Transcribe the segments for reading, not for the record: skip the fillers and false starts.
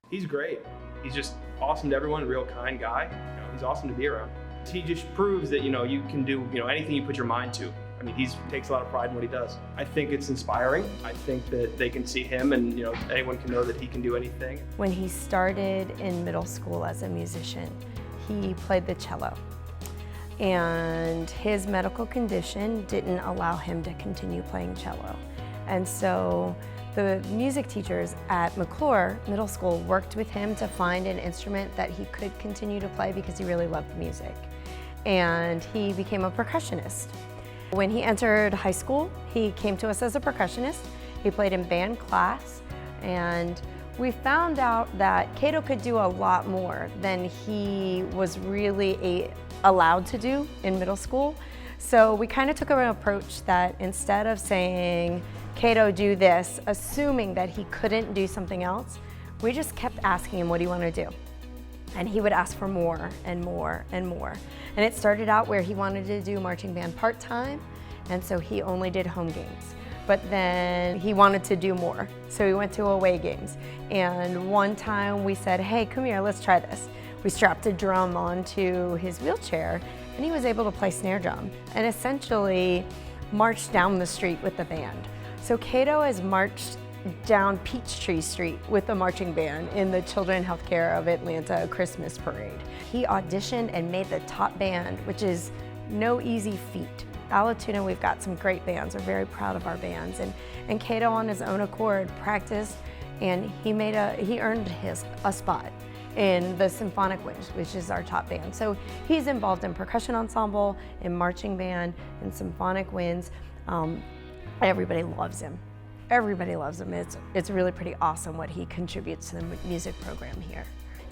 He's great. He's just awesome to everyone, a real kind guy. He's awesome to be around. He just proves that, you can do, anything you put your mind to. I mean, he takes a lot of pride in what he does. I think it's inspiring. I think that they can see him and, anyone can know that he can do anything. When he started in middle school as a musician, he played the cello. And his medical condition didn't allow him to continue playing cello. And so the music teachers at McClure Middle School worked with him to find an instrument that he could continue to play because he really loved music. And he became a percussionist. When he entered high school, he came to us as a percussionist. He played in band class, and we found out that Keito could do a lot more than he was really allowed to do in middle school. So we kind of took an approach that instead of saying, Keito, do this, assuming that he couldn't do something else, we just kept asking him, what do you want to do? And he would ask for more and more and more. And it started out where he wanted to do marching band part-time, and so he only did home games. But then he wanted to do more, so he went to away games. And one time we said, hey, come here, let's try this. We strapped a drum onto his wheelchair, and he was able to play snare drum and essentially marched down the street with the band. So Keito has marched down Peachtree Street with the marching band in the Children's Healthcare of Atlanta Christmas parade. He auditioned and made the top band, which is no easy feat. Alatoona, we've got some great bands. We're very proud of our bands. And Keito on his own accord practiced, and he earned a spot in the Symphonic Winds, which is our top band. So he's involved in percussion ensemble, in marching band, in Symphonic Winds. Everybody loves him. Everybody loves him. It's really pretty awesome what he contributes to the music program here.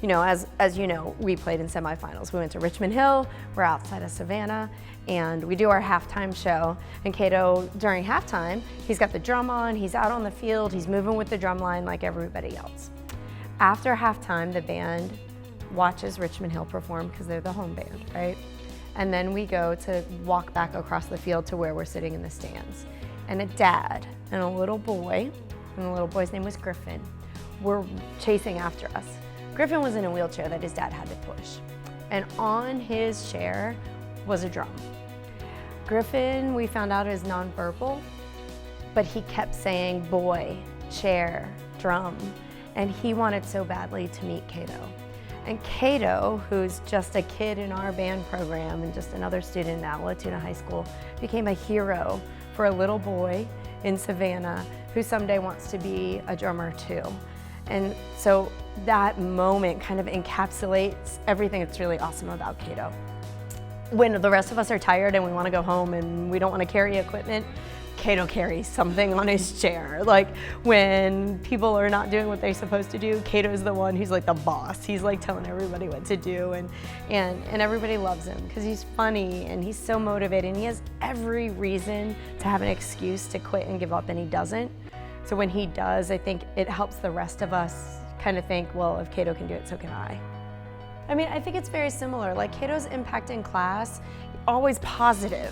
As you know, we played in semifinals. We went to Richmond Hill, we're outside of Savannah, and we do our halftime show. And Keito, during halftime, he's got the drum on, he's out on the field, he's moving with the drum line like everybody else. After halftime, the band watches Richmond Hill perform because they're the home band, right? And then we go to walk back across the field to where we're sitting in the stands. And a dad and a little boy, and the little boy's name was Griffin, were chasing after us. Griffin was in a wheelchair that his dad had to push. And on his chair was a drum. Griffin, we found out, is nonverbal, but he kept saying, boy, chair, drum. And he wanted so badly to meet Keito. And Keito, who's just a kid in our band program and just another student at Alatoona High School, became a hero for a little boy in Savannah who someday wants to be a drummer too. And so that moment kind of encapsulates everything that's really awesome about Keito. When the rest of us are tired and we want to go home and we don't want to carry equipment, Keito carries something on his chair. Like when people are not doing what they're supposed to do, Keito's the one who's like the boss. He's like telling everybody what to do, and everybody loves him because he's funny and he's so motivated, and he has every reason to have an excuse to quit and give up, and he doesn't. So when he does, I think it helps the rest of us kind of think, well, if Keito can do it, so can I. I mean, I think it's very similar. Like Keito's impact in class, always positive.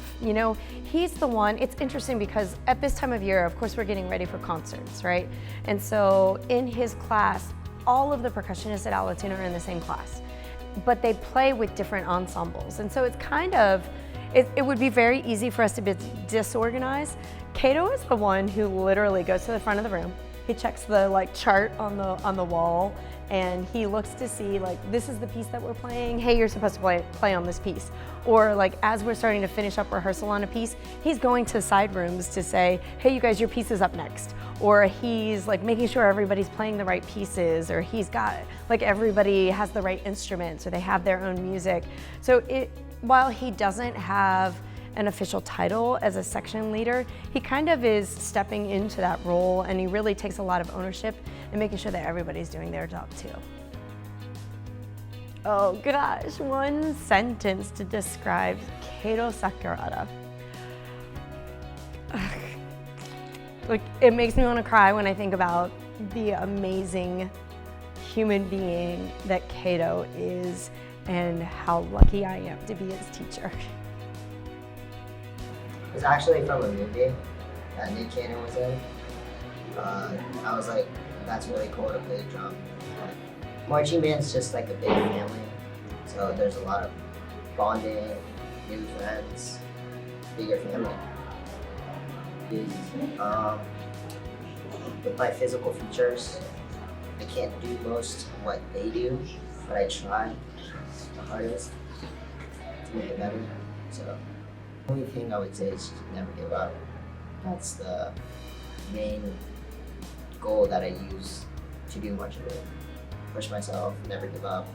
He's the one. It's interesting because at this time of year, of course, we're getting ready for concerts, right? And so in his class, all of the percussionists at Alatoona are in the same class, but they play with different ensembles. And so it's kind of, it would be very easy for us to be disorganized. Keito is the one who literally goes to the front of the room. He checks the chart on the wall, and he looks to see this is the piece that we're playing. Hey, you're supposed to play on this piece. Or as we're starting to finish up rehearsal on a piece, he's going to side rooms to say, hey, you guys, your piece is up next. Or he's making sure everybody's playing the right pieces, or he's got everybody has the right instruments, or they have their own music. So while he doesn't have an official title as a section leader, he kind of is stepping into that role, and he really takes a lot of ownership in making sure that everybody's doing their job too. Oh gosh, one sentence to describe Keito Sakurada. It makes me want to cry when I think about the amazing human being that Keito is and how lucky I am to be his teacher. It's actually from a movie that Nick Cannon was in. I was like, that's really cool to play the drum. Marching band's just like a big family, so there's a lot of bonding, new friends, bigger family. With my physical features, I can't do most of what they do, but I try the hardest to make it better. So the only thing I would say is never give up. That's the main goal that I use to do marching band. Push myself, never give up.